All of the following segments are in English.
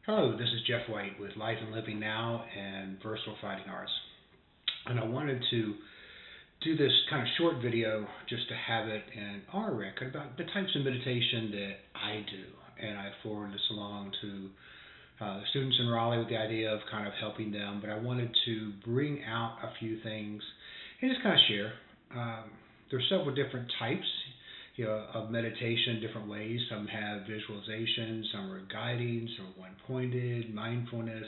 Hello, this is Jeff White with Life and Living Now and Versatile Fighting Arts. And I wanted to do this kind of short video just to have it in our record about the types of meditation that I do. And I forward this along to the students in Raleigh with the idea of kind of helping them. But I wanted to bring out a few things and just kind of share. There are several different types of meditation, different ways. Some have visualization, some are guiding, some are one-pointed, mindfulness.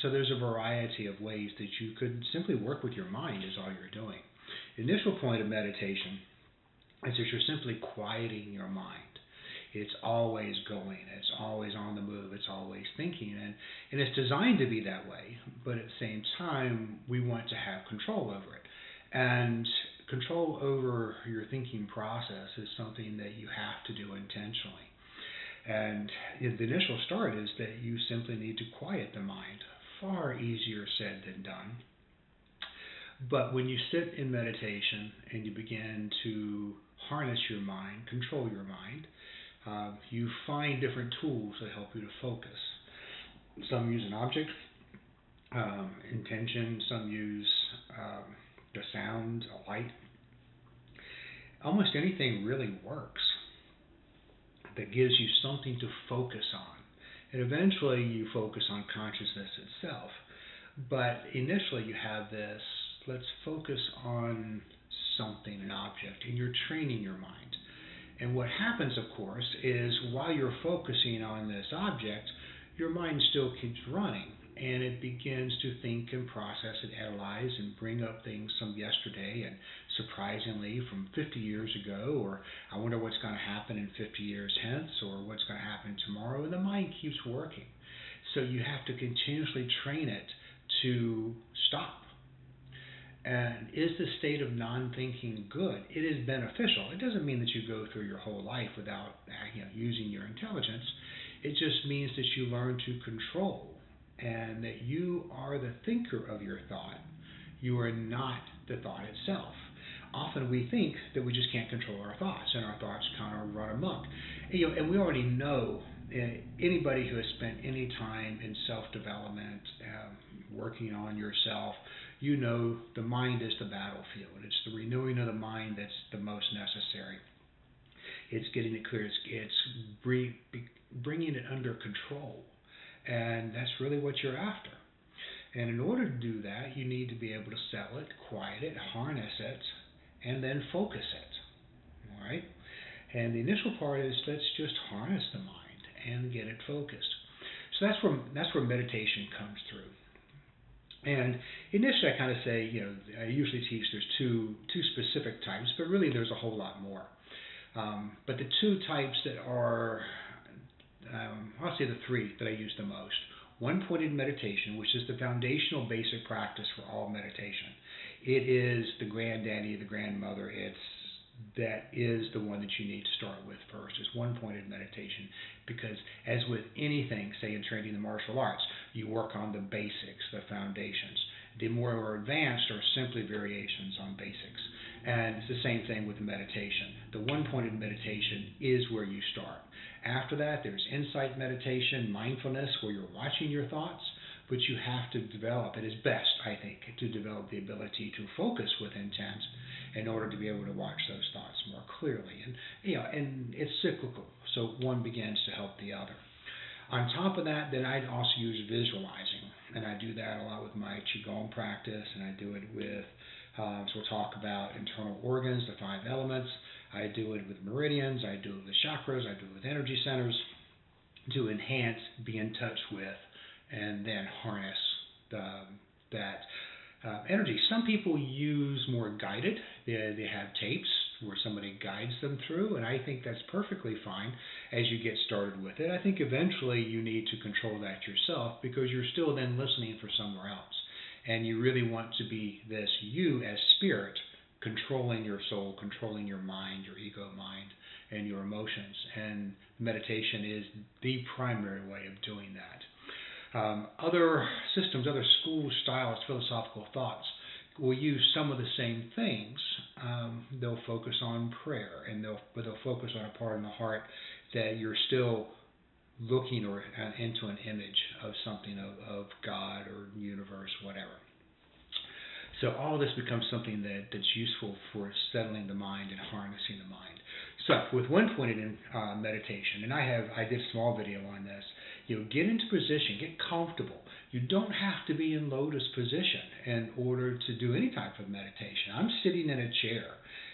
So there's a variety of ways that you could simply work with your mind is all you're doing. The initial point of meditation is that you're simply quieting your mind. It's always going, it's always on the move, it's always thinking, and it's designed to be that way, but at the same time, we want to have control over it. And control over your thinking process is something that you have to do intentionally. And the initial start is that you simply need to quiet the mind. Far easier said than done. But when you sit in meditation and you begin to harness your mind, control your mind, you find different tools that help you to focus. Some use an object, intention, some use the sound, a light. Almost anything really works that gives you something to focus on. And eventually you focus on consciousness itself. But initially you have this, let's focus on something, an object, and you're training your mind. And what happens, of course, is while you're focusing on this object, your mind still keeps running. And it begins to think and process and analyze and bring up things from yesterday and surprisingly from 50 years ago, or I wonder what's going to happen in 50 years hence, or what's going to happen tomorrow, and the mind keeps working. So you have to continuously train it to stop. And is the state of non-thinking good? It is beneficial. It doesn't mean that you go through your whole life without using your intelligence. It just means that you learn to control, and that you are the thinker of your thought. You are not the thought itself. Often we think that we just can't control our thoughts, and our thoughts kind of run amok. And we already know, anybody who has spent any time in self-development, working on yourself, you know the mind is the battlefield. It's the renewing of the mind that's the most necessary. It's getting it clear. It's bringing it under control. And that's really what you're after. And in order to do that, you need to be able to settle it, quiet it, harness it, and then focus it. All right? And the initial part is let's just harness the mind and get it focused. So that's where meditation comes through. And initially I kind of say, I usually teach there's two specific types, but really there's a whole lot more. But the two types that are I'll say the three that I use the most. One-pointed meditation, which is the foundational basic practice for all meditation. It is the granddaddy, the grandmother. That is the one that you need to start with first, is one-pointed meditation. Because as with anything, say in training the martial arts, you work on the basics, the foundations. The more advanced are simply variations on basics. And it's the same thing with meditation. The one-pointed meditation is where you start. After that, there's insight meditation, mindfulness, where you're watching your thoughts, but you have to develop, it is best, I think, to develop the ability to focus with intent in order to be able to watch those thoughts more clearly. And it's cyclical, so one begins to help the other. On top of that, then I'd also use visualizing, and I do that a lot with my Qigong practice, and I do it with, so we'll talk about internal organs, the 5 elements. I do it with meridians, I do it with chakras, I do it with energy centers to enhance, be in touch with, and then harness that energy. Some people use more guided. They have tapes where somebody guides them through, and I think that's perfectly fine as you get started with it. I think eventually you need to control that yourself because you're still then listening for somewhere else. And you really want to be this you as spirit, controlling your soul, controlling your mind, your ego mind, and your emotions. And meditation is the primary way of doing that. Other systems, other schools, styles, philosophical thoughts will use some of the same things. They'll focus on prayer, and they'll focus on a part in the heart that you're still looking or into an image of something of God or universe, whatever. So all this becomes something that's useful for settling the mind and harnessing the mind. So with one-pointed meditation, and I did a small video on this, get into position, get comfortable. You don't have to be in lotus position in order to do any type of meditation. I'm sitting in a chair,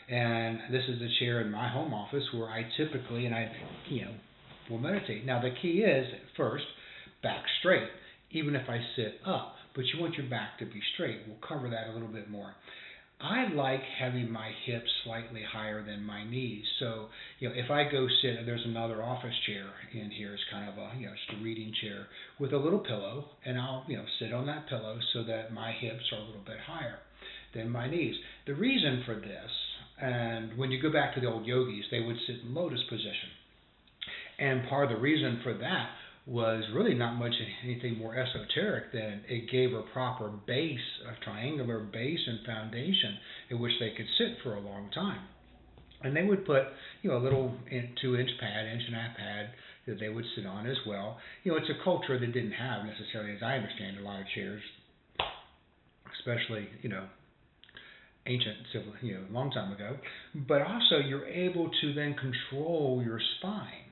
and this is the chair in my home office where I typically, will meditate. Now the key is, first, back straight, even if I sit up. But you want your back to be straight. We'll cover that a little bit more. I like having my hips slightly higher than my knees. So, if I go sit, there's another office chair in here. It's kind of a, just a reading chair with a little pillow, and I'll, sit on that pillow so that my hips are a little bit higher than my knees. The reason for this, and when you go back to the old yogis, they would sit in lotus position. And part of the reason for that was really not much anything more esoteric than it gave a proper base, a triangular base and foundation in which they could sit for a long time. And they would put, a little 2-inch pad, 1.5-inch pad that they would sit on as well. It's a culture that didn't have necessarily, as I understand, a lot of chairs, especially, ancient, civil, long time ago. But also, you're able to then control your spine.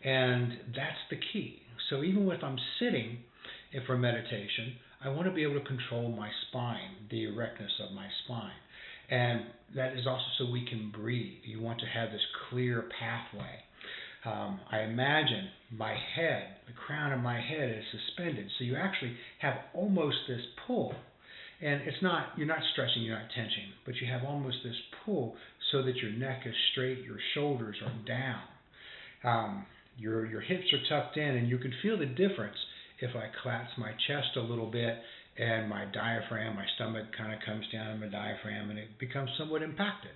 And that's the key. So even if I'm sitting for meditation, I want to be able to control my spine, the erectness of my spine. And that is also so we can breathe. You want to have this clear pathway. I imagine my head, the crown of my head is suspended. So you actually have almost this pull. And you're not stretching, you're not tension, but you have almost this pull so that your neck is straight, your shoulders are down. Your hips are tucked in, and you can feel the difference if I collapse my chest a little bit and my diaphragm, my stomach kind of comes down in my diaphragm, and it becomes somewhat impacted.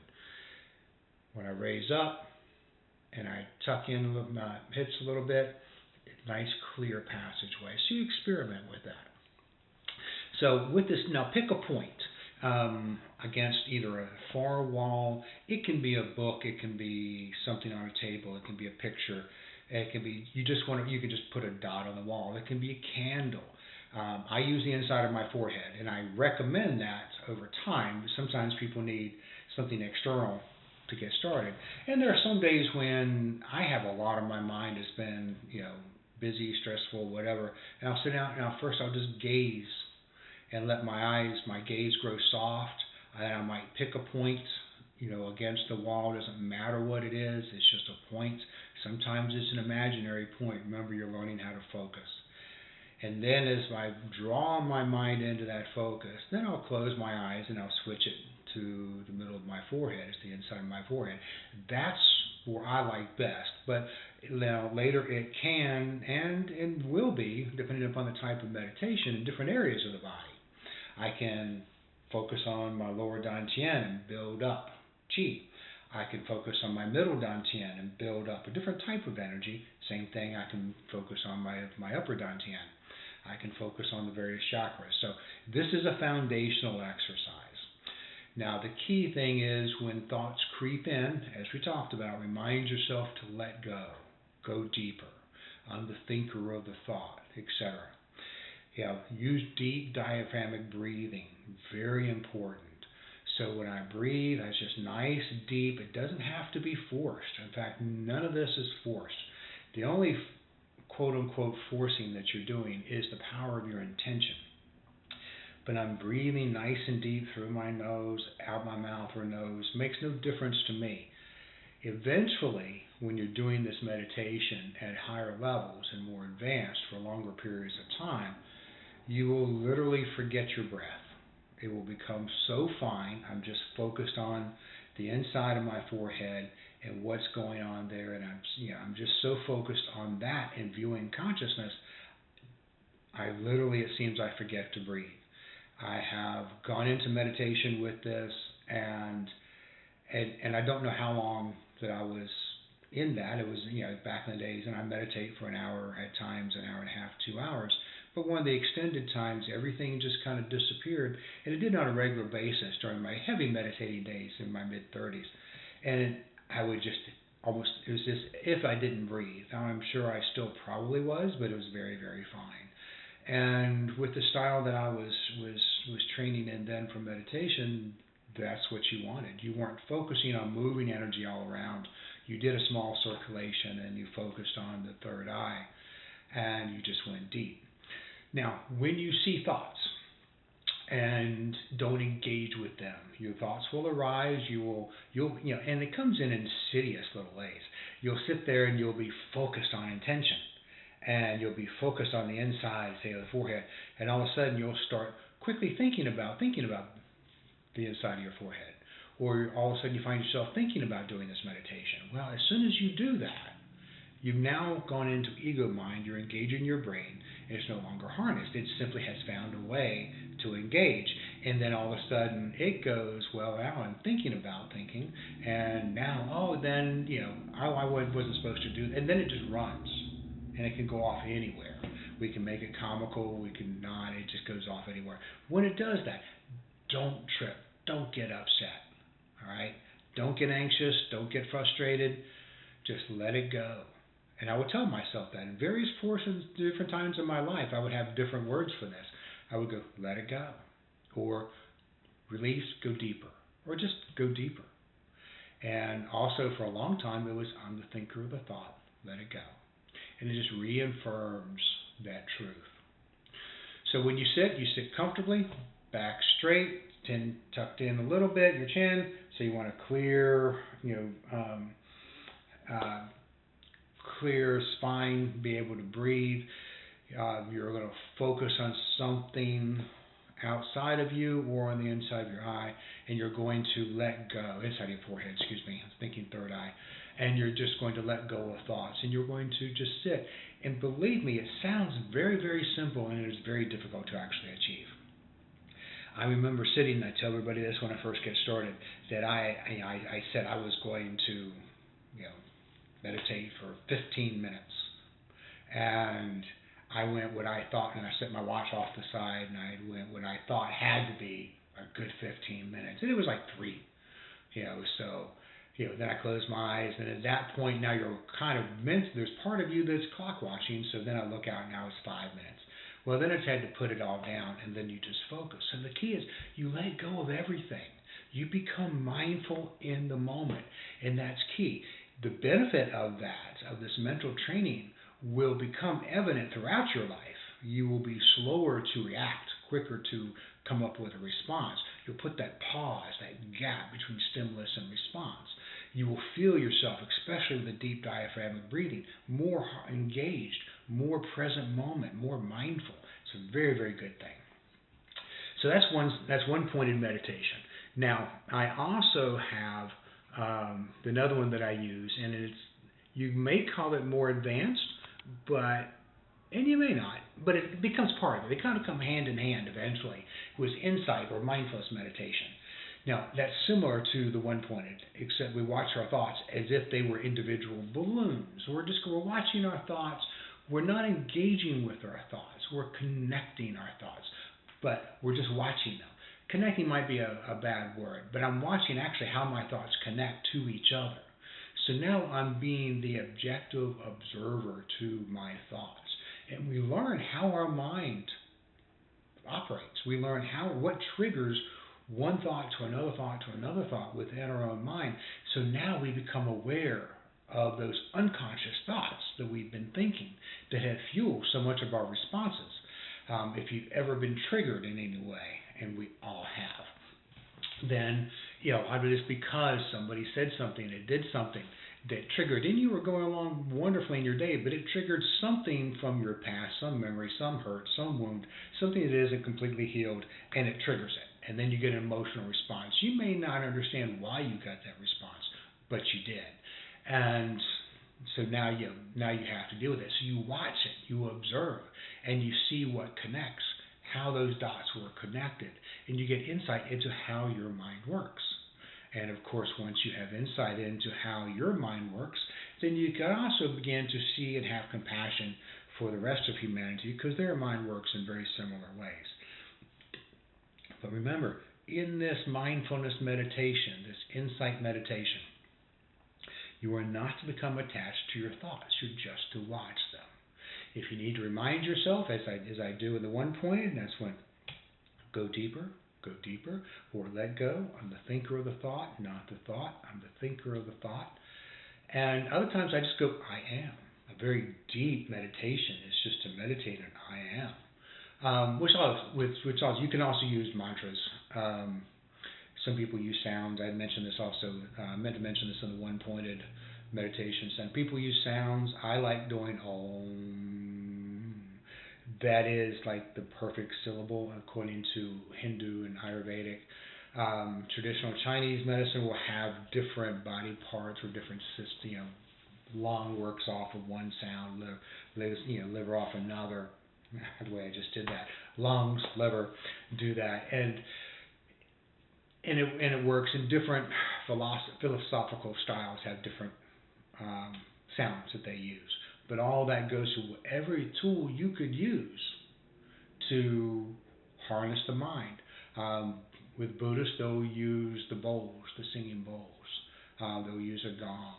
When I raise up and I tuck in my hips a little bit, nice clear passageway. So you experiment with that. So with this, now pick a point against either a far wall. It can be a book, it can be something on a table, it can be a picture. It can be you can just put a dot on the wall. It can be a candle. I use the inside of my forehead, and I recommend that over time. Sometimes people need something external to get started. And there are some days when I have a lot on my mind. It's been busy, stressful, whatever. And I'll sit down. Now first I'll just gaze and let my gaze grow soft. And I might pick a point against the wall. It doesn't matter what it is. It's just a point. Sometimes it's an imaginary point. Remember, you're learning how to focus. And then as I draw my mind into that focus, then I'll close my eyes and I'll switch it to the middle of my forehead. It's the inside of my forehead. That's where I like best. But now later it can and will be, depending upon the type of meditation, in different areas of the body. I can focus on my lower dantian and build up qi. I can focus on my middle dantian and build up a different type of energy. Same thing, I can focus on my upper dantian. I can focus on the various chakras. So this is a foundational exercise. Now the key thing is when thoughts creep in, as we talked about, remind yourself to let go. Go deeper. I'm the thinker of the thought, etc. Use deep diaphragmatic breathing. Very important. So when I breathe, it's just nice, deep. It doesn't have to be forced. In fact, none of this is forced. The only quote-unquote forcing that you're doing is the power of your intention. But I'm breathing nice and deep through my nose, out my mouth or nose. Makes no difference to me. Eventually, when you're doing this meditation at higher levels and more advanced for longer periods of time, you will literally forget your breath. It will become so fine. I'm just focused on the inside of my forehead and what's going on there, and I'm just so focused on that and viewing consciousness. It seems I forget to breathe. I have gone into meditation with this, and I don't know how long that I was in that. It was back in the days, and I meditate for an hour at times, an hour and a half, 2 hours. But one of the extended times, everything just kind of disappeared. And it did on a regular basis during my heavy meditating days in my mid-30s. And I would just it was just if I didn't breathe. Now I'm sure I still probably was, but it was very, very fine. And with the style that I was training in then for meditation, that's what you wanted. You weren't focusing on moving energy all around. You did a small circulation and you focused on the third eye, and you just went deep. Now, when you see thoughts, and don't engage with them, your thoughts will arise. You'll and it comes in insidious little ways. You'll sit there and you'll be focused on intention, and you'll be focused on the inside, say, of the forehead, and all of a sudden you'll start quickly thinking about the inside of your forehead, or all of a sudden you find yourself thinking about doing this meditation. Well, as soon as you do that, you've now gone into ego mind. You're engaging your brain, and it's no longer harnessed. It simply has found a way to engage, and then all of a sudden it goes, well, now I'm thinking about thinking, and now, I wasn't supposed to do that, and then it just runs, and it can go off anywhere. We can make it comical, we can not, it just goes off anywhere. When it does that, don't trip, don't get upset, all right? Don't get anxious, don't get frustrated, just let it go. And I would tell myself that in various portions, different times in my life, I would have different words for this. I would go, let it go, or release, go deeper, or just go deeper. And also for a long time, it was, I'm the thinker of the thought, let it go. And it just reaffirms that truth. So when you sit comfortably, back straight, chin tucked in a little bit, your chin, so you want to clear, clear spine, be able to breathe. You're going to focus on something outside of you or on the inside of your eye, and you're going to let go, inside of your forehead, excuse me, I'm thinking third eye, and you're just going to let go of thoughts, and you're going to just sit. And believe me, it sounds very, very simple, and it is very difficult to actually achieve. I remember sitting, I tell everybody this when I first get started, that I said I was going to, meditate for 15 minutes. And I went what I thought, and I set my watch off the side, and I went what I thought had to be a good 15 minutes. And it was like 3. Then I closed my eyes, and at that point, now you're kind of there's part of you that's clock watching, so then I look out, and now it's 5 minutes. Well, then I just had to put it all down, and then you just focus. And the key is you let go of everything. You become mindful in the moment, and that's key. The benefit of this mental training, will become evident throughout your life. You will be slower to react, quicker to come up with a response. You'll put that pause, that gap between stimulus and response. You will feel yourself, especially with a deep diaphragmatic breathing, more engaged, more present moment, more mindful. It's a very, very good thing. So that's one point in meditation. Now, I also have another one that I use, and you may call it more advanced, and you may not, but it becomes part of it. They kind of come hand in hand eventually with insight or mindfulness meditation. Now, that's similar to the one-pointed, except we watch our thoughts as if they were individual balloons. We're watching our thoughts. We're not engaging with our thoughts. We're connecting our thoughts, but we're just watching them. Connecting might be a bad word, but I'm watching actually how my thoughts connect to each other. So now I'm being the objective observer to my thoughts. And we learn how our mind operates. We learn what triggers one thought to another thought to another thought within our own mind. So now we become aware of those unconscious thoughts that we've been thinking that have fueled so much of our responses. If you've ever been triggered in any way, and we all have, then either it's because somebody said something, it did something that triggered, and you were going along wonderfully in your day, but it triggered something from your past, some memory, some hurt, some wound, something that isn't completely healed, and it triggers it. And then you get an emotional response. You may not understand why you got that response, but you did. And so now you have to deal with it. So you watch it, you observe, and you see what connects, how those dots were connected, and you get insight into how your mind works. And of course, once you have insight into how your mind works, then you can also begin to see and have compassion for the rest of humanity, because their mind works in very similar ways. But remember, in this mindfulness meditation, this insight meditation, You are not to become attached to your thoughts. You're just to watch them. If you need to remind yourself, as I do in the one-pointed, and that's when go deeper, or let go. I'm the thinker of the thought, not the thought. I'm the thinker of the thought. And other times I just go, I am. A very deep meditation is just to meditate on I am. Which also, you can also use mantras. Some people use sounds. I mentioned this also. I meant to mention this in the one-pointed meditation. Some people use sounds. I like doing Om. That is like the perfect syllable according to Hindu and Ayurvedic. Traditional Chinese medicine will have different body parts or different systems. Lung works off of one sound, liver off another. The way I just did that. Lungs, liver, do that, and it works in different philosophical styles. Have different sounds that they use, but all that goes to every tool you could use to harness the mind. With Buddhists, they'll use the bowls, the singing bowls. They'll use a gong.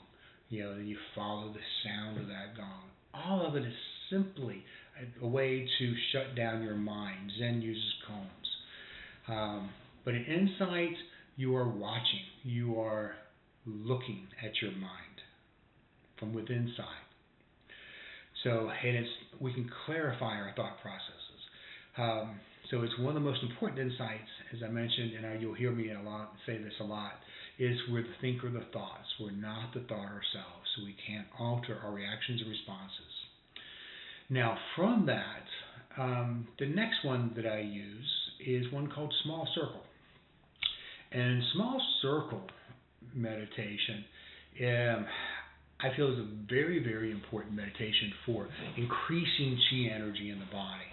Then you follow the sound of that gong. All of it is simply a way to shut down your mind. Zen uses cones. But in insight, you are watching. You are looking at your mind from within side. So, we can clarify our thought processes. So it's one of the most important insights, as I mentioned, and you'll hear me say this a lot, is we're the thinker of the thoughts. We're not the thought ourselves, so we can't alter our reactions and responses. Now, from that, the next one that I use is one called small circle. And small circle meditation, I feel is a very, very important meditation for increasing chi energy in the body.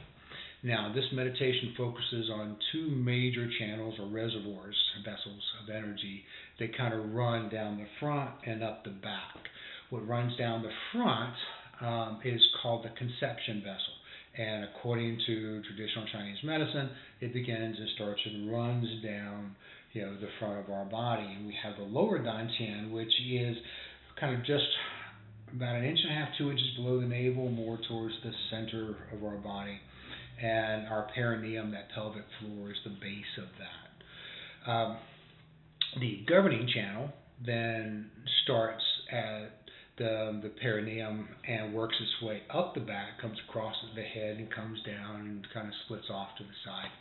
Now, this meditation focuses on two major channels or reservoirs, vessels of energy that kind of run down the front and up the back. What runs down the front is called the conception vessel. And according to traditional Chinese medicine, it begins and starts and runs down, the front of our body. And we have the lower dantian, which is kind of just about 1.5 inches, 2 inches below the navel, more towards the center of our body. And our perineum, that pelvic floor, is the base of that. The governing channel then starts at the perineum and works its way up the back, comes across the head and comes down and kind of splits off to the side.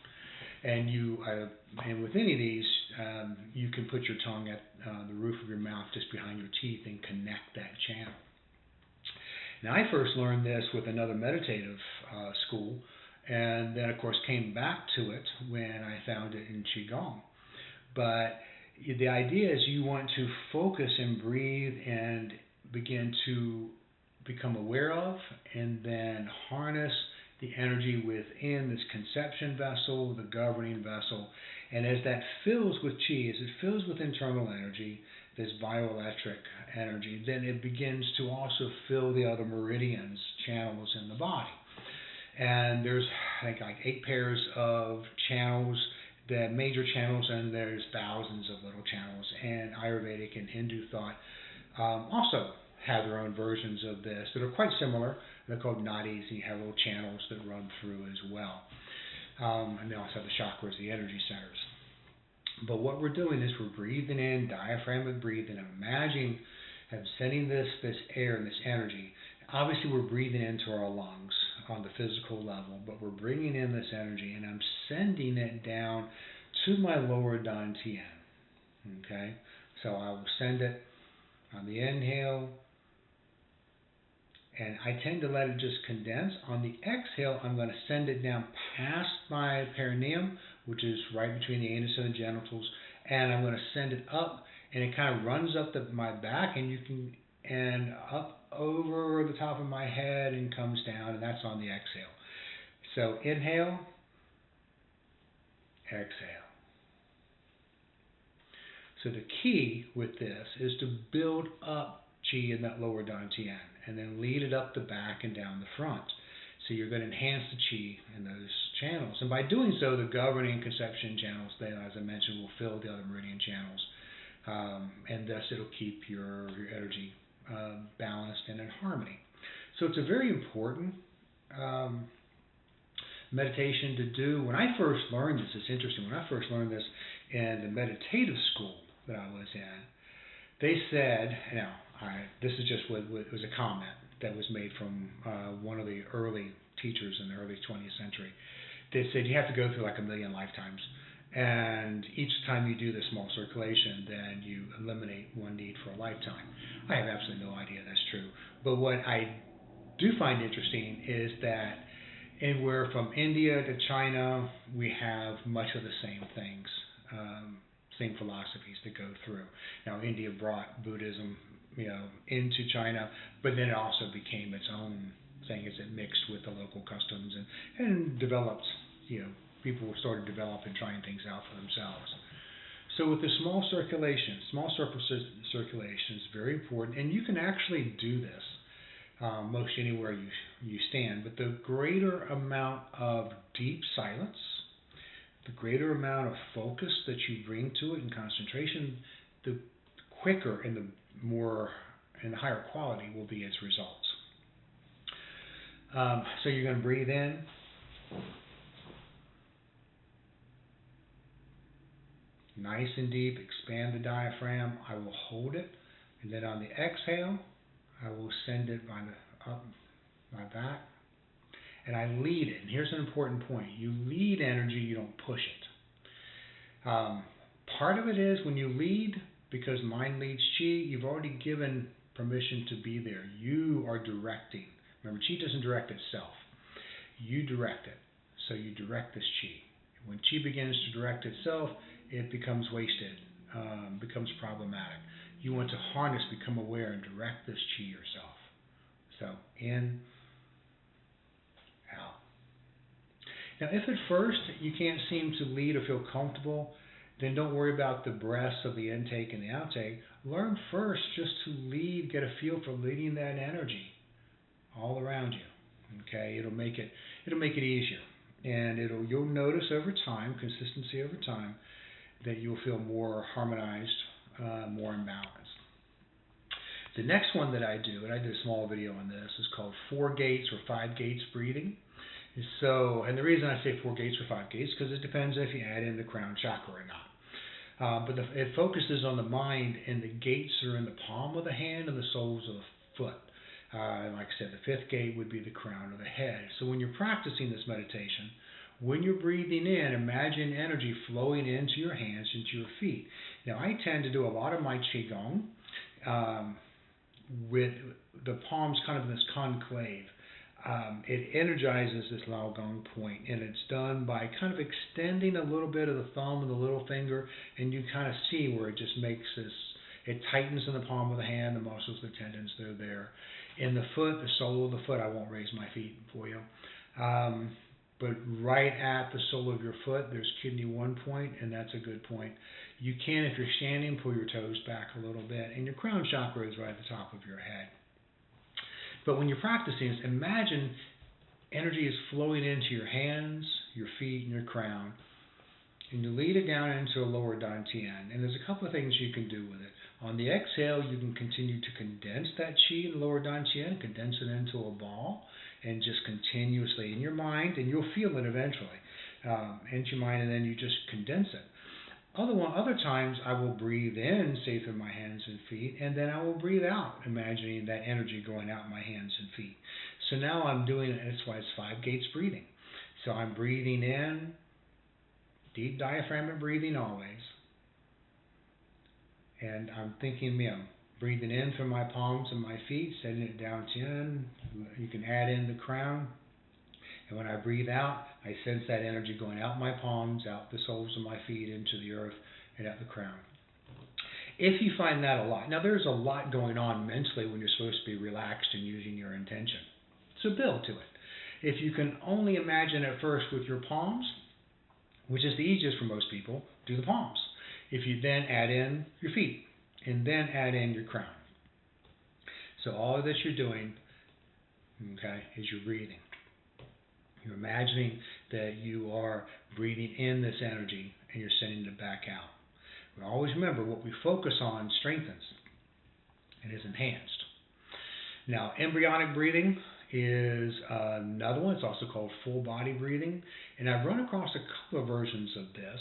And and with any of these, you can put your tongue at the roof of your mouth just behind your teeth and connect that channel. Now, I first learned this with another meditative school, and then, of course, came back to it when I found it in Qigong. But the idea is you want to focus and breathe and begin to become aware of and then harness the energy within this conception vessel, the governing vessel. And as that fills with chi, as it fills with internal energy, this bioelectric energy, then it begins to also fill the other meridians, channels in the body. And there's, I think, like 8 pairs of channels, the major channels, and there's thousands of little channels. And Ayurvedic and Hindu thought also have their own versions of this that are quite similar. They're called nadis, and you have little channels that run through as well. And they also have the chakras, the energy centers. But what we're doing is we're breathing in, diaphragmatic breathing, and imagining sending this air and this energy. Obviously, we're breathing into our lungs on the physical level, but we're bringing in this energy, and I'm sending it down to my lower dantian. Okay? So I will send it on the inhale, and I tend to let it just condense. On the exhale, I'm going to send it down past my perineum, which is right between the anus and the genitals, and I'm going to send it up, and it kind of runs up my back, and up over the top of my head and comes down, and that's on the exhale. So inhale, exhale. So the key with this is to build up chi in that lower dantian and then lead it up the back and down the front. So you're going to enhance the chi in those channels. And by doing so, the governing conception channels, they, as I mentioned, will fill the other meridian channels and thus it'll keep your energy balanced and in harmony. So it's a very important meditation to do. When I first learned this, it's interesting. When I first learned this in the meditative school that I was in, they said, this is just what was a comment that was made from one of the early teachers in the early 20th century. They said you have to go through like 1 million lifetimes, and each time you do the small circulation, then you eliminate one need for a lifetime. I have absolutely no idea that's true. But what I do find interesting is that anywhere from India to China, we have much of the same things, same philosophies that go through. Now, India brought Buddhism, into China, but then it also became its own thing as it mixed with the local customs and developed, people started developing, trying things out for themselves. So with the small circulation is very important, and you can actually do this most anywhere you stand. But the greater amount of deep silence, the greater amount of focus that you bring to it and concentration, the quicker and the more and the higher quality will be its results. So you're going to breathe in. Nice and deep, expand the diaphragm. I will hold it, and then on the exhale, I will send it up my back, and I lead it. And here's an important point. You lead energy, you don't push it. Part of it is when you lead, because mind leads chi, you've already given permission to be there. You are directing. Remember, chi doesn't direct itself. You direct it. So you direct this chi. When chi begins to direct itself, it becomes wasted, becomes problematic. You want to harness, become aware, and direct this chi yourself. So in, out. Now, if at first you can't seem to lead or feel comfortable, then don't worry about the breaths of the intake and the outtake. Learn first just to lead, get a feel for leading that energy all around you. Okay, it'll make it easier, and you'll notice over time, consistency over time, that you'll feel more harmonized, more in balance. The next one that I do, and I did a small video on this, is called 4 gates or 5 gates breathing. So, and the reason I say 4 gates or 5 gates, because it depends if you add in the crown chakra or not. But it focuses on the mind, and the gates are in the palm of the hand and the soles of the foot. And like I said, the 5th gate would be the crown of the head. So when you're practicing this meditation, when you're breathing in, imagine energy flowing into your hands, into your feet. Now, I tend to do a lot of my Qigong with the palms kind of in this conclave. It energizes this Lao Gong point, and it's done by kind of extending a little bit of the thumb and the little finger, and you kind of see where it just makes this, it tightens in the palm of the hand, the muscles, the tendons, they're there. In the foot, the sole of the foot, I won't raise my feet for you, but right at the sole of your foot, there's kidney 1 point, and that's a good point. You can, if you're standing, pull your toes back a little bit, and your crown chakra is right at the top of your head. But when you're practicing this, imagine energy is flowing into your hands, your feet, and your crown, and you lead it down into a lower dantian. And there's a couple of things you can do with it. On the exhale, you can continue to condense that chi in the lower dantian, condense it into a ball, and just continuously in your mind, and you'll feel it eventually, into your mind, and then you just condense it. Other times, I will breathe in, say through my hands and feet, and then I will breathe out, imagining that energy going out my hands and feet. So now I'm doing it, that's why it's 5 gates breathing. So I'm breathing in, deep diaphragmatic breathing always, and I'm thinking, breathing in through my palms and my feet, setting it down chin. You can add in the crown. And when I breathe out, I sense that energy going out my palms, out the soles of my feet, into the earth, and out the crown. If you find that a lot, now there's a lot going on mentally when you're supposed to be relaxed and using your intention. So build to it. If you can only imagine at first with your palms, which is the easiest for most people, do the palms. If you then add in your feet, and then add in your crown. So all of this you're doing, okay, is you're breathing. You're imagining that you are breathing in this energy and you're sending it back out. But always remember, what we focus on strengthens and is enhanced. Now, embryonic breathing is another one. It's also called full body breathing. And I've run across a couple of versions of this.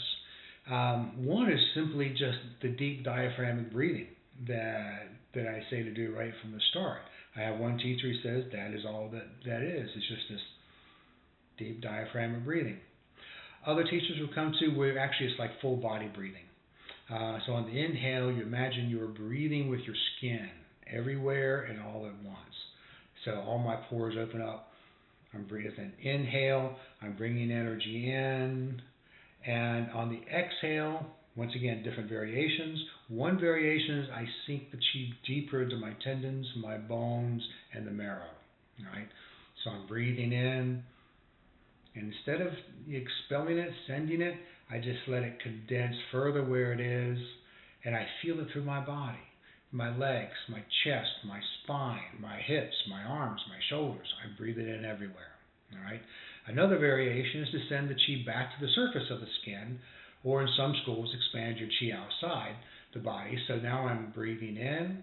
One is simply just the deep diaphragmatic breathing that I say to do right from the start. I have one teacher who says that is all that is. It's just this deep diaphragmatic breathing. Other teachers will come to where actually it's like full body breathing. So on the inhale, you imagine you're breathing with your skin everywhere and all at once. So all my pores open up. I'm breathing. Inhale, I'm bringing energy in. And on the exhale, once again, different variations. One variation is I sink the chi deeper into my tendons, my bones, and the marrow. All right? So I'm breathing in. And instead of expelling it, sending it, I just let it condense further where it is. And I feel it through my body. My legs, my chest, my spine, my hips, my arms, my shoulders. I breathe it in everywhere. All right? Another variation is to send the chi back to the surface of the skin, or in some schools, expand your chi outside the body. So now I'm breathing in,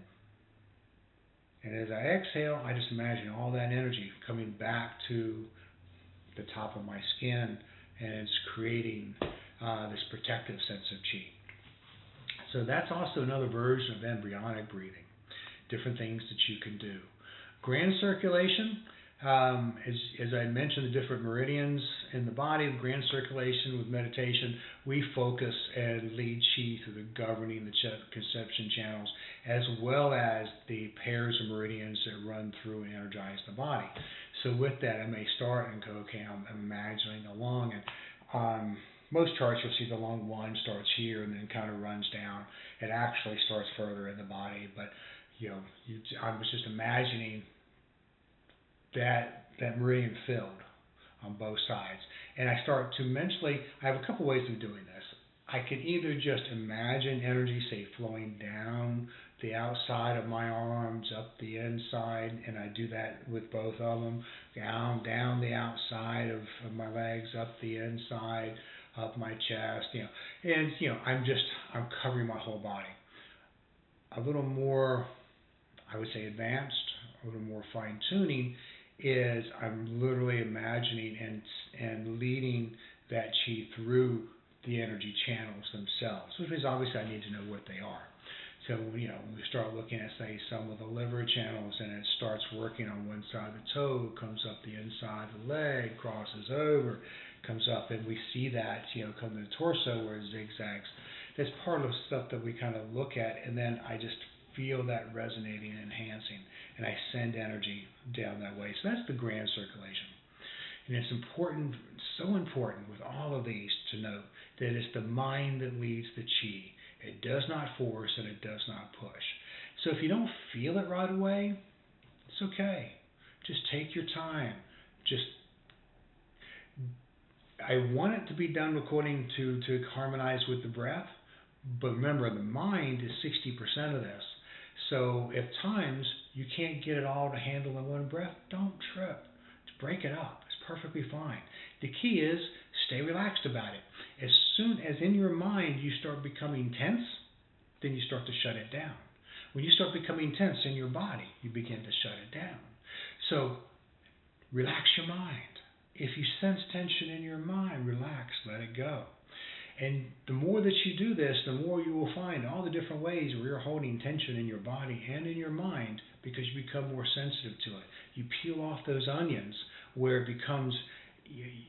and as I exhale, I just imagine all that energy coming back to the top of my skin, and it's creating this protective sense of chi. So that's also another version of embryonic breathing, different things that you can do. Grand circulation, as I mentioned, the different meridians in the body, the grand circulation with meditation, we focus and lead chi through the governing, the conception channels, as well as the pairs of meridians that run through and energize the body. So with that, I may start and go, okay, I'm imagining the lung, and most charts you'll see the lung 1 starts here and then kind of runs down. It actually starts further in the body, but I was just imagining that meridian filled on both sides. And I start to mentally, I have a couple ways of doing this. I can either just imagine energy, say, flowing down the outside of my arms, up the inside, and I do that with both of them, down the outside of my legs, up the inside, up my chest, and I'm covering my whole body. A little more, I would say, advanced, a little more fine-tuning is I'm literally imagining and leading that chi through the energy channels themselves, which means obviously I need to know what they are. So, when we start looking at, say, some of the liver channels, and it starts working on one side of the toe, comes up the inside of the leg, crosses over, comes up, and we see that, come to the torso where it zigzags. That's part of the stuff that we kind of look at, and then I just feel that resonating and enhancing, and I send energy down that way. So that's the grand circulation. And it's important, so important with all of these to note that it's the mind that leads the chi. It does not force and it does not push. So if you don't feel it right away, it's okay. Just take your time. I want it to be done according to harmonize with the breath, but remember the mind is 60% of this. So if times you can't get it all to handle in one breath, don't trip. Just break it up. It's perfectly fine. The key is stay relaxed about it. As soon as in your mind you start becoming tense, then you start to shut it down. When you start becoming tense in your body, you begin to shut it down. So relax your mind. If you sense tension in your mind, relax, let it go. And the more that you do this, the more you will find all the different ways where you're holding tension in your body and in your mind, because you become more sensitive to it. You peel off those onions where it becomes,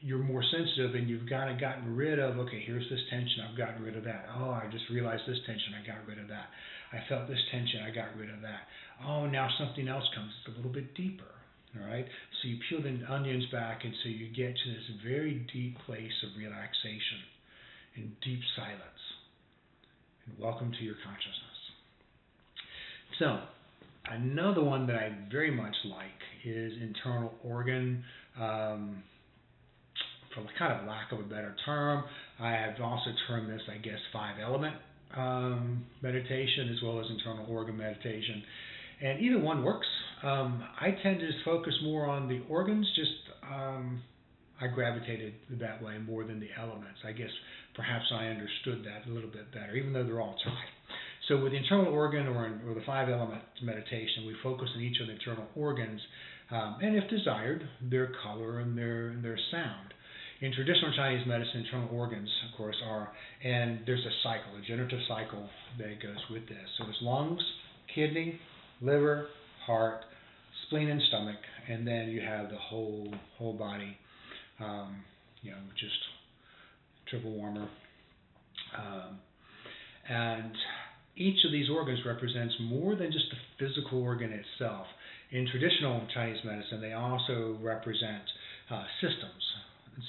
you're more sensitive, and you've kind of gotten rid of, okay, here's this tension, I've gotten rid of that. Oh, I just realized this tension, I got rid of that. I felt this tension, I got rid of that. Oh, now something else comes, it's a little bit deeper. All right, so you peel the onions back, and so you get to this very deep place of relaxation and deep silence. And welcome to your consciousness. So, another one that I very much like is internal organ. For kind of lack of a better term, I have also termed this, I guess, 5-element meditation as well as internal organ meditation. And either one works. I tend to just focus more on the organs. I gravitated that way more than the elements. I guess perhaps I understood that a little bit better, even though they're all tied. So with the internal organ or the 5 element meditation, we focus on each of the internal organs, and if desired, their color and their sound. In traditional Chinese medicine, internal organs, of course, and there's a cycle, a generative cycle that goes with this. So it's lungs, kidney, liver, heart, spleen, and stomach, and then you have the whole body, just triple warmer. And each of these organs represents more than just the physical organ itself. In traditional Chinese medicine, they also represent systems,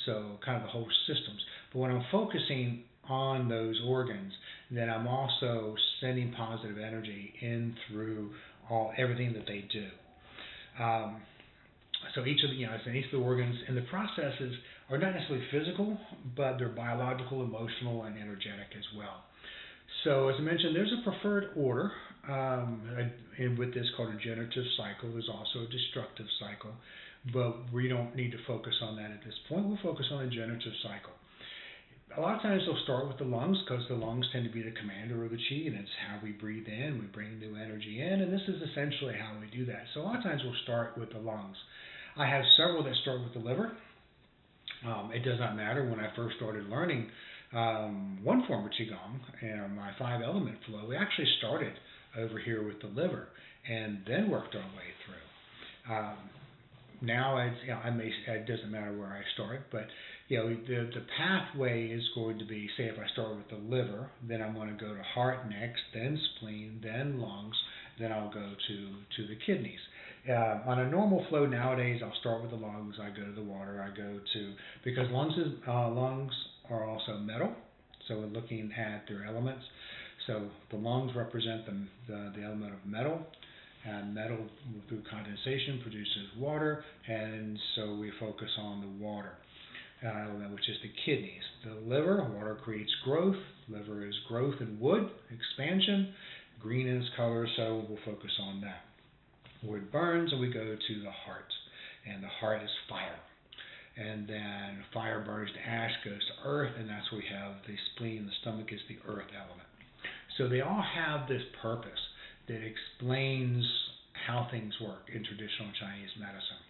so kind of the whole systems. But when I'm focusing on those organs, then I'm also sending positive energy in through everything that they do. So each of the organs and the processes are not necessarily physical, but they're biological, emotional, and energetic as well. So as I mentioned, there's a preferred order with this called a generative cycle. There's also a destructive cycle, but we don't need to focus on that at this point. We'll focus on the generative cycle. A lot of times they'll start with the lungs because the lungs tend to be the commander of the qi, and it's how we breathe in, we bring new energy in, and this is essentially how we do that. So a lot of times we'll start with the lungs. I have several that start with the liver. It does not matter. When I first started learning one form of Qigong and my 5 element flow, we actually started over here with the liver and then worked our way through. Now it doesn't matter where I start, but the pathway is going to be, say if I start with the liver, then I'm going to go to heart next, then spleen, then lungs, then I'll go to the kidneys. On a normal flow nowadays, I'll start with the lungs, I go to the water, because lungs are also metal, so we're looking at their elements. So the lungs represent the element of metal, and metal through condensation produces water, and so we focus on the water element, which is the kidneys. The liver, water creates growth. Liver is growth and wood, expansion, green in its color, so we'll focus on that. Wood burns, and we go to the heart, and the heart is fire. And then fire burns to ash, goes to earth, and that's where we have the spleen. The stomach is the earth element. So they all have this purpose that explains how things work in traditional Chinese medicine.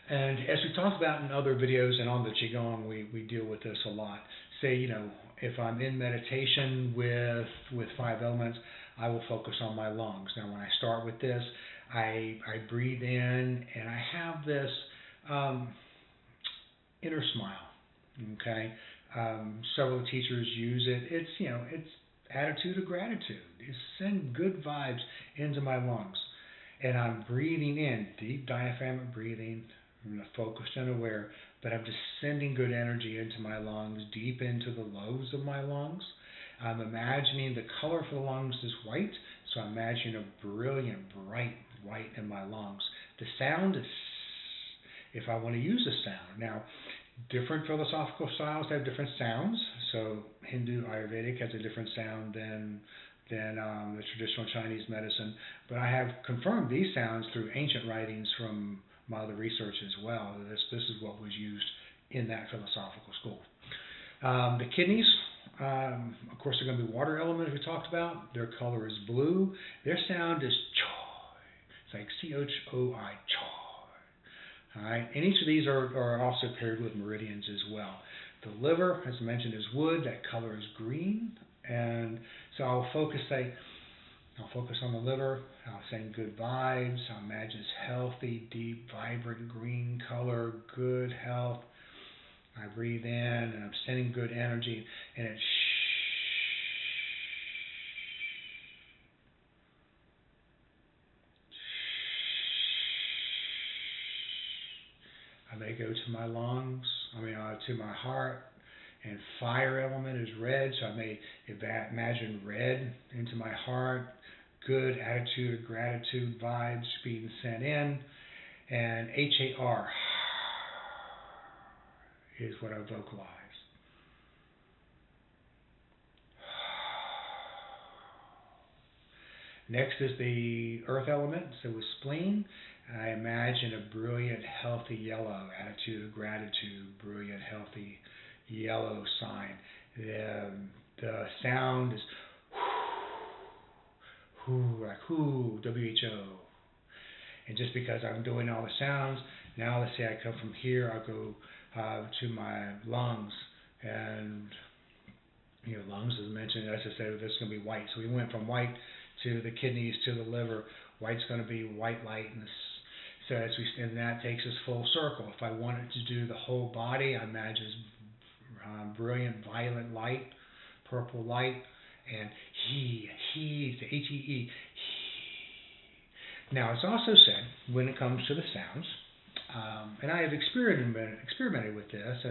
And as we talked about in other videos and on the Qigong, we deal with this a lot. Say, if I'm in meditation with 5 elements, I will focus on my lungs. Now, when I start with this, I breathe in, and I have this inner smile. Okay, several teachers use it. It's attitude of gratitude. You send good vibes into my lungs, and I'm breathing in, deep diaphragmatic breathing. I'm focused and aware, but I'm just sending good energy into my lungs, deep into the lobes of my lungs. I'm imagining the color for the lungs is white, so I'm imagining a brilliant, bright white in my lungs. The sound is, if I want to use a sound. Now, different philosophical styles have different sounds. So Hindu Ayurvedic has a different sound than the traditional Chinese medicine. But I have confirmed these sounds through ancient writings from my other research as well. This is what was used in that philosophical school. The kidneys, of course, are going to be water element, as we talked about. Their color is blue. Their sound is choi. It's like C-H-O-I, choi. All right, and each of these are also paired with meridians as well. The liver, as I mentioned, is wood. That color is green, and so I'll focus on the liver. I'll send good vibes. I'll imagine it's healthy, deep, vibrant green color, good health. I breathe in, and I'm sending good energy, and it's I may go to my lungs, to my heart, and fire element is red, so I may imagine red into my heart, good attitude, gratitude, vibes being sent in, and H-A-R is what I vocalize. Next is the earth element, so with spleen, I imagine a brilliant, healthy yellow, attitude of gratitude, brilliant, healthy yellow sign. The sound is whoo, like whoo, W-H-O. And just because I'm doing all the sounds, now let's say I come from here, I'll go to my lungs, and lungs, as mentioned, as I said, this is going to be white. So we went from white to the kidneys to the liver. White's going to be white light, and that takes us full circle. If I wanted to do the whole body, I imagine brilliant violet light, purple light, and he, the H-E-E. Now, it's also said, when it comes to the sounds, and I have experimented with this,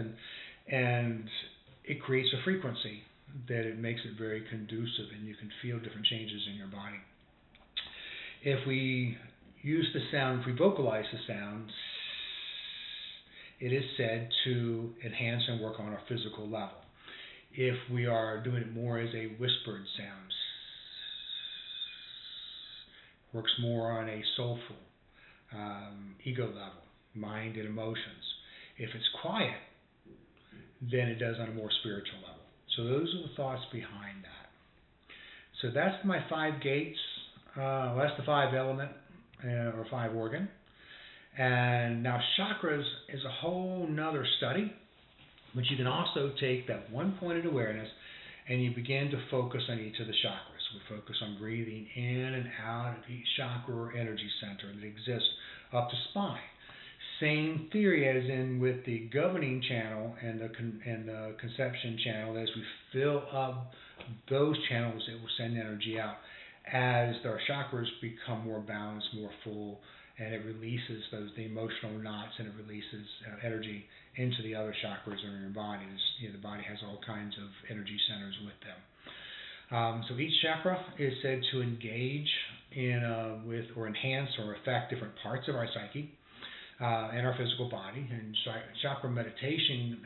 and it creates a frequency that it makes it very conducive, and you can feel different changes in your body. If we use the sound, if we vocalize the sound, it is said to enhance and work on our physical level. If we are doing it more as a whispered sound, works more on a soulful, ego level, mind and emotions. If it's quiet, then it does on a more spiritual level. So those are the thoughts behind that. So that's my 5 gates. That's the 5 element or 5 organ. And now chakras is a whole nother study, but you can also take that one pointed awareness and you begin to focus on each of the chakras. We focus on breathing in and out of each chakra or energy center that exists up the spine. Same theory as in with the governing channel and the conception channel. As we fill up those channels, it will send energy out. As our chakras become more balanced, more full, and it releases the emotional knots, and it releases energy into the other chakras in your body. The body has all kinds of energy centers with them. So each chakra is said to engage with or enhance or affect different parts of our psyche and our physical body. And chakra meditation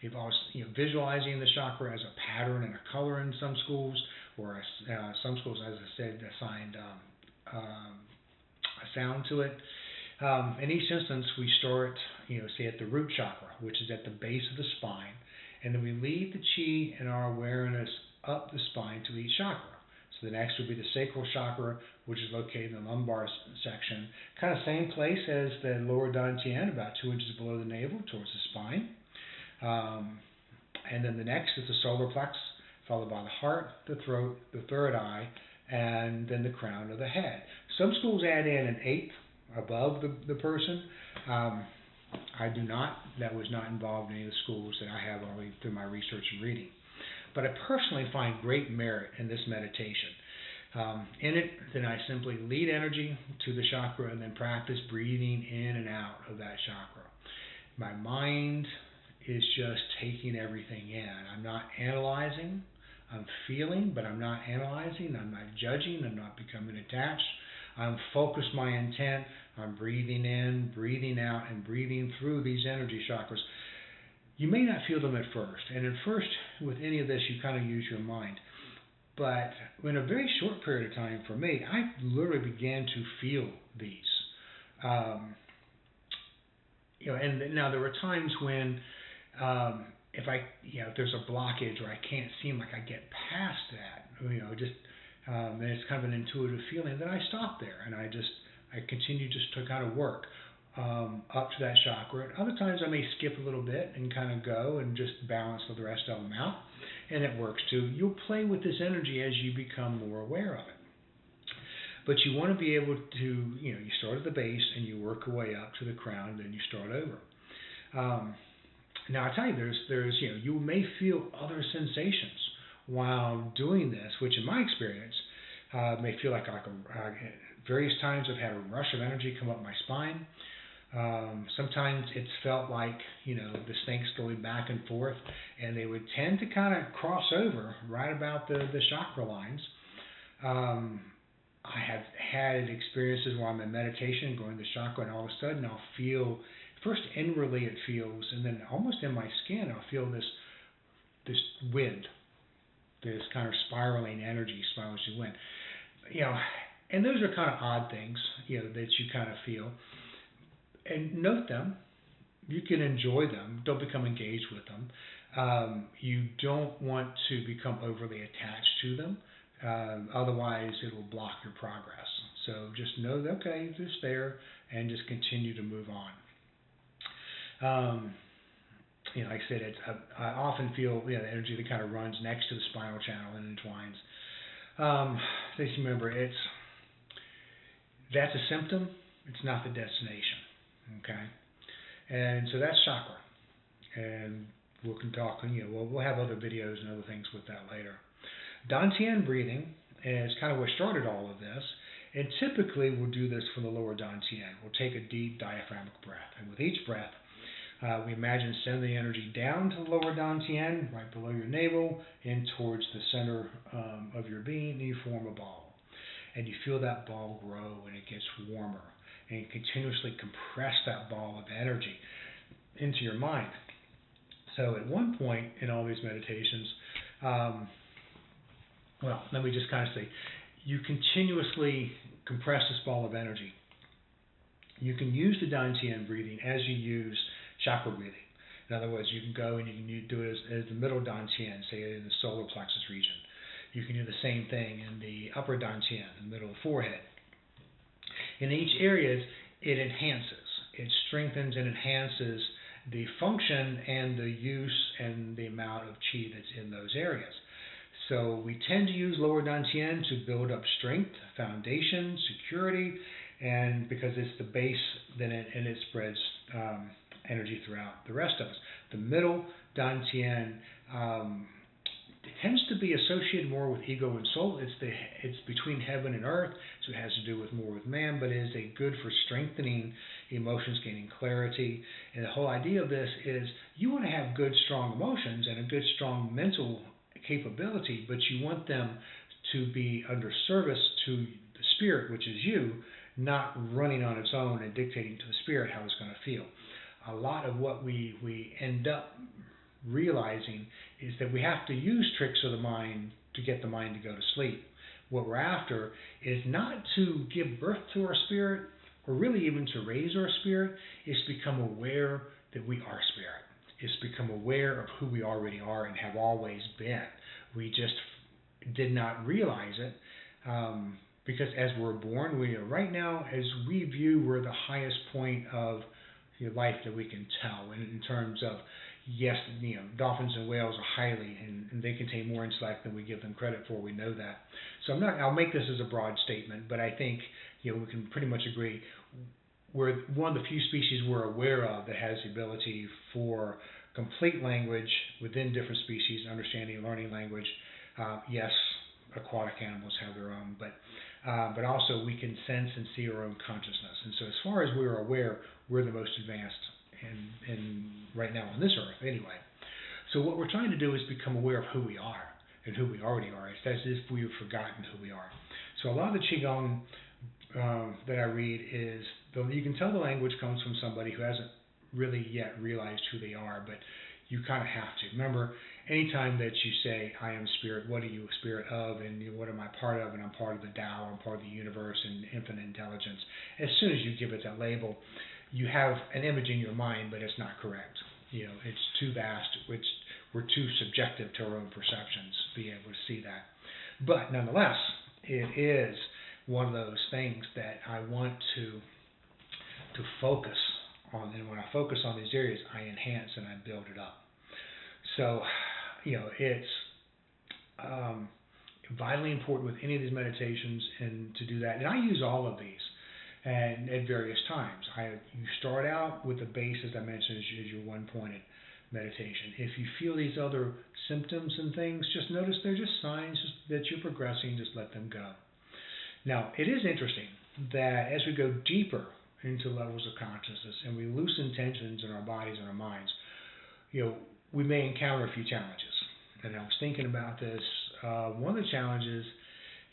involves visualizing the chakra as a pattern and a color in some schools, or some schools, as I said, assigned a sound to it. In each instance, we start, say, at the root chakra, which is at the base of the spine, and then we lead the chi and our awareness up the spine to each chakra. So the next would be the sacral chakra, which is located in the lumbar section, kind of same place as the lower dantian, about 2 inches below the navel, towards the spine. And then the next is the solar plexus, followed by the heart, the throat, the third eye, and then the crown of the head. Some schools add in an 8th above the person. I do not. That was not involved in any of the schools that I have already through my research and reading. But I personally find great merit in this meditation. In it, then I simply lead energy to the chakra and then practice breathing in and out of that chakra. My mind is just taking everything in. I'm not analyzing. I'm feeling, but I'm not analyzing. I'm not judging. I'm not becoming attached. I'm focused my intent. I'm breathing in, breathing out, and breathing through these energy chakras. You may not feel them at first. And at first, with any of this, you kind of use your mind. But in a very short period of time for me, I literally began to feel these. And now there were times when if there's a blockage or I can't seem like I get past that, and it's kind of an intuitive feeling, then I stop there and I continue just to kind of work up to that chakra. Other times I may skip a little bit and kind of go and just balance with the rest of them out, and it works too. You'll play with this energy as you become more aware of it. But you want to be able to, you start at the base and you work your way up to the crown, and then you start over. Now I tell you, there's you may feel other sensations while doing this, which in my experience may feel like various times I've had a rush of energy come up my spine. Sometimes it's felt like the snakes going back and forth, and they would tend to kind of cross over right about the chakra lines. I have had experiences where I'm in meditation going to the chakra, and all of a sudden I'll feel, first inwardly it feels, and then almost in my skin I'll feel this wind, this kind of spiraling energy, spiraling wind. And those are kind of odd things, that you kind of feel. And note them. You can enjoy them. Don't become engaged with them. You don't want to become overly attached to them. Otherwise, it will block your progress. So just know that, okay, they're there, and just continue to move on. Like I said, I often feel the energy that kind of runs next to the spinal channel and entwines. Just remember, that's a symptom. It's not the destination. Okay, and so that's chakra, and we can talk. We'll have other videos and other things with that later. Dantian breathing is kind of what started all of this, and typically we'll do this for the lower Dantian. We'll take a deep diaphragmatic breath, and with each breath, we imagine send the energy down to the lower Dantian, right below your navel, in towards the center of your being, and you form a ball. And you feel that ball grow, and it gets warmer, and you continuously compress that ball of energy into your mind. So at one point in all these meditations, let me just kind of say, you continuously compress this ball of energy. You can use the Dantian breathing as you use chakra breathing. In other words, you can go and you can do it as the middle Dantian, say in the solar plexus region. You can do the same thing in the upper Dantian, in the middle of the forehead. In each area, it enhances, it strengthens and enhances the function and the use and the amount of chi that's in those areas. So we tend to use lower Dantian to build up strength, foundation, security, and because it's the base, then it spreads energy throughout the rest of us. The middle Dantian tends to be associated more with ego and soul. It's between heaven and earth, so it has to do with more with man, but it is good for strengthening emotions, gaining clarity. And the whole idea of this is you want to have good, strong emotions and a good, strong mental capability, but you want them to be under service to the spirit, which is you, not running on its own and dictating to the spirit how it's going to feel. A lot of what we end up realizing is that we have to use tricks of the mind to get the mind to go to sleep. What we're after is not to give birth to our spirit or really even to raise our spirit, is to become aware that we are spirit. Is to become aware of who we already are and have always been. We just did not realize it because as we're born, we are right now, as we view, we're the highest point of life that we can tell in terms of, yes, dolphins and whales are highly, and they contain more intellect than we give them credit for. We know that. So I'll make this as a broad statement, but I think we can pretty much agree we're one of the few species we're aware of that has the ability for complete language within different species, understanding, learning language. Yes, aquatic animals have their own, but also we can sense and see our own consciousness. And so as far as we're aware, we're the most advanced in right now on this earth anyway. So what we're trying to do is become aware of who we are and who we already are. It's as if we've forgotten who we are. So a lot of the Qigong that I read is, you can tell the language comes from somebody who hasn't really yet realized who they are, but you kind of have to. Remember, anytime that you say, I am spirit, what are you a spirit of, and what am I part of, and I'm part of the Tao, I'm part of the universe and infinite intelligence. As soon as you give it that label, you have an image in your mind, but it's not correct. It's too vast. We're too subjective to our own perceptions to be able to see that. But nonetheless, it is one of those things that I want to focus on. And when I focus on these areas, I enhance and I build it up. So, it's vitally important with any of these meditations and to do that. And I use all of these. And at various times. You start out with the base, as I mentioned, as your one-pointed meditation. If you feel these other symptoms and things, just notice they're just signs that you're progressing. Just let them go. Now, it is interesting that as we go deeper into levels of consciousness and we loosen tensions in our bodies and our minds, we may encounter a few challenges. And I was thinking about this. One of the challenges,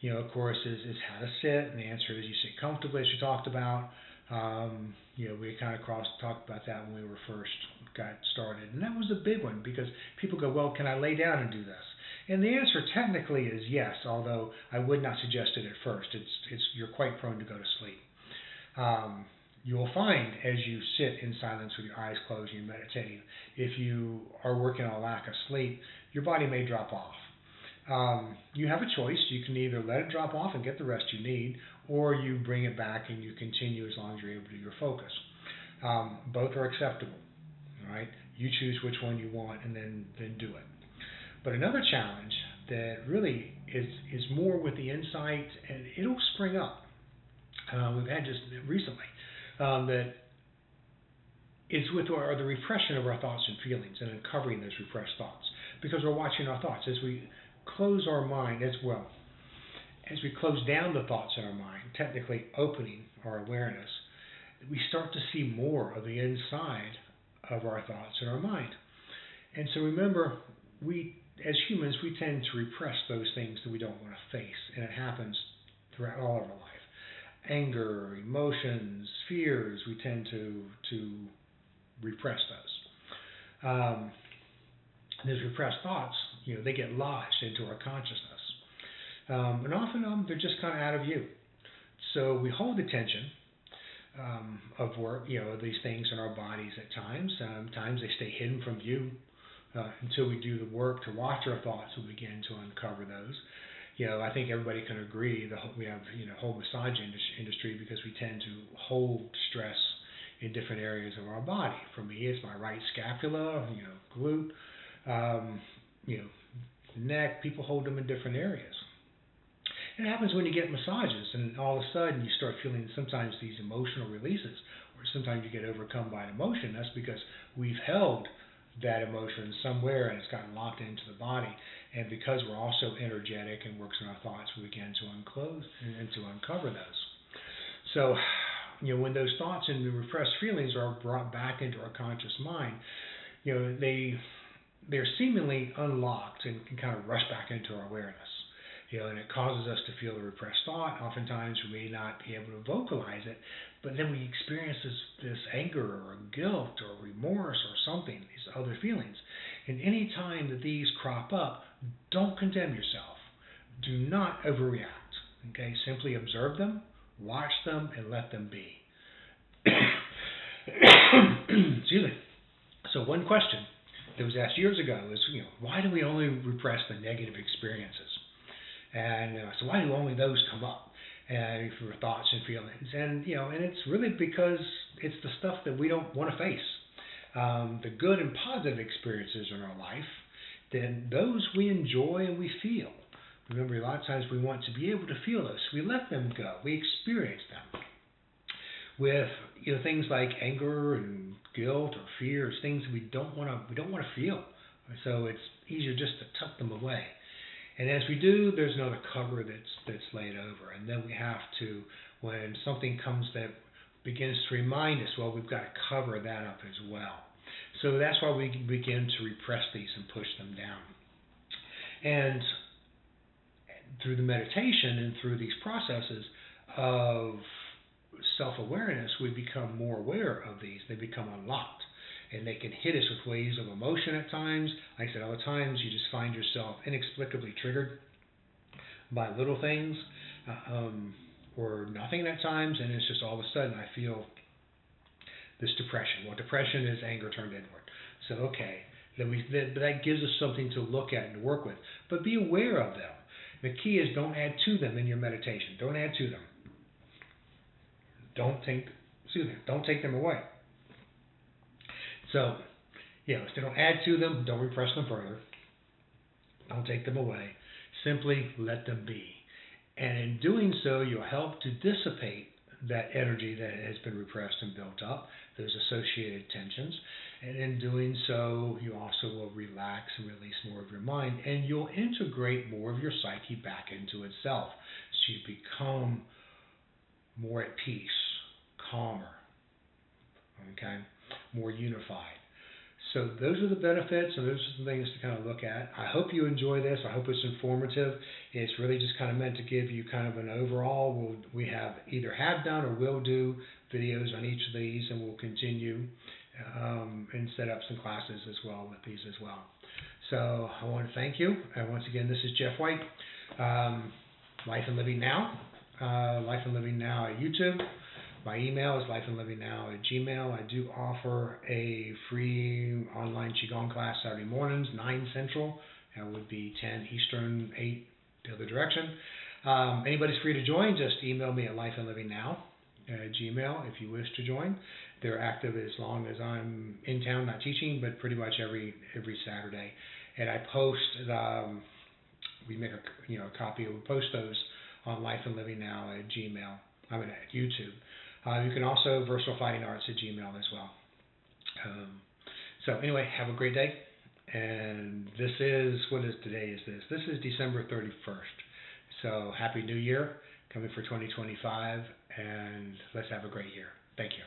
of course, is how to sit, and the answer is you sit comfortably, as you talked about. We kind of talked about that when we were first got started, and that was a big one because people go, well, can I lay down and do this? And the answer technically is yes, although I would not suggest it at first. You're quite prone to go to sleep. You will find as you sit in silence with your eyes closed and you're meditating, if you are working on a lack of sleep, your body may drop off. You have a choice. You can either let it drop off and get the rest you need, or you bring it back and you continue as long as you're able to do your focus. Both are acceptable. All right? You choose which one you want and then do it. But another challenge that really is more with the insight, and it'll spring up. We've had just recently that is with the repression of our thoughts and feelings and uncovering those repressed thoughts, because we're watching our thoughts as we close our mind as well. As we close down the thoughts in our mind, technically opening our awareness, we start to see more of the inside of our thoughts in our mind. And so remember, as humans, we tend to repress those things that we don't want to face, and it happens throughout all of our life. Anger, emotions, fears, we tend to repress those. Those repressed thoughts, they get lodged into our consciousness. And often they're just kind of out of view. So we hold the tension of work, these things in our bodies at times. Sometimes they stay hidden from view until we do the work to watch our thoughts. We begin to uncover those. I think everybody can agree that we have whole massage industry, because we tend to hold stress in different areas of our body. For me, it's my right scapula, glute, neck. People hold them in different areas. It happens when you get massages, and all of a sudden you start feeling sometimes these emotional releases, or sometimes you get overcome by an emotion. That's because we've held that emotion somewhere and it's gotten locked into the body. And because we're also energetic and works on our thoughts, we begin to unclose and to uncover those. So, when those thoughts and the repressed feelings are brought back into our conscious mind, they're seemingly unlocked and can kind of rush back into our awareness. And it causes us to feel a repressed thought. Oftentimes we may not be able to vocalize it, but then we experience this anger or guilt or remorse or something, these other feelings. And any time that these crop up, don't condemn yourself. Do not overreact. Okay? Simply observe them, watch them, and let them be. Excuse me. So one question that was asked years ago is, why do we only repress the negative experiences? And so why do only those come up? And for thoughts and feelings, and it's really because it's the stuff that we don't want to face. The good and positive experiences in our life, then those we enjoy and we feel. Remember, a lot of times we want to be able to feel those. We let them go. We experience them. With things like anger and guilt or fears, things we don't want to feel. So it's easier just to tuck them away. And as we do, there's another cover that's laid over. And then we have to, when something comes that begins to remind us, well, we've got to cover that up as well. So that's why we begin to repress these and push them down. And through the meditation and through these processes of self-awareness, we become more aware of these. They become unlocked. And they can hit us with waves of emotion at times. Like I said, other times you just find yourself inexplicably triggered by little things or nothing at times, and it's just all of a sudden I feel this depression. Well, depression is anger turned inward. So, okay, that gives us something to look at and to work with. But be aware of them. The key is don't add to them in your meditation. Don't add to them. Don't take them away. So, if they don't add to them, don't repress them further. Don't take them away. Simply let them be. And in doing so, you'll help to dissipate that energy that has been repressed and built up, those associated tensions. And in doing so, you also will relax and release more of your mind, and you'll integrate more of your psyche back into itself. So you become more at peace, calmer, okay? More unified. So those are the benefits, and those are some things to kind of look at. I hope you enjoy this. I hope it's informative. It's really just kind of meant to give you kind of an overall. We have either have done or will do videos on each of these, and we'll continue and set up some classes as well with these as well. So I want to thank you. And once again, this is Jeff White, Life and Living Now, Life and Living Now at YouTube. My email is lifeandlivingnow@gmail. I do offer a free online Qigong class Saturday mornings, 9 Central. That would be 10 Eastern, 8 the other direction. Anybody's free to join. Just email me at lifeandlivingnow@gmail if you wish to join. They're active as long as I'm in town, not teaching, but pretty much every Saturday. And I post, we make a copy, we post those on lifeandlivingnow at Gmail. At YouTube. You can also versatilefightingarts@gmail as well. So anyway, have a great day. And this is, today is this? This is December 31st. So Happy New Year coming for 2025, and let's have a great year. Thank you.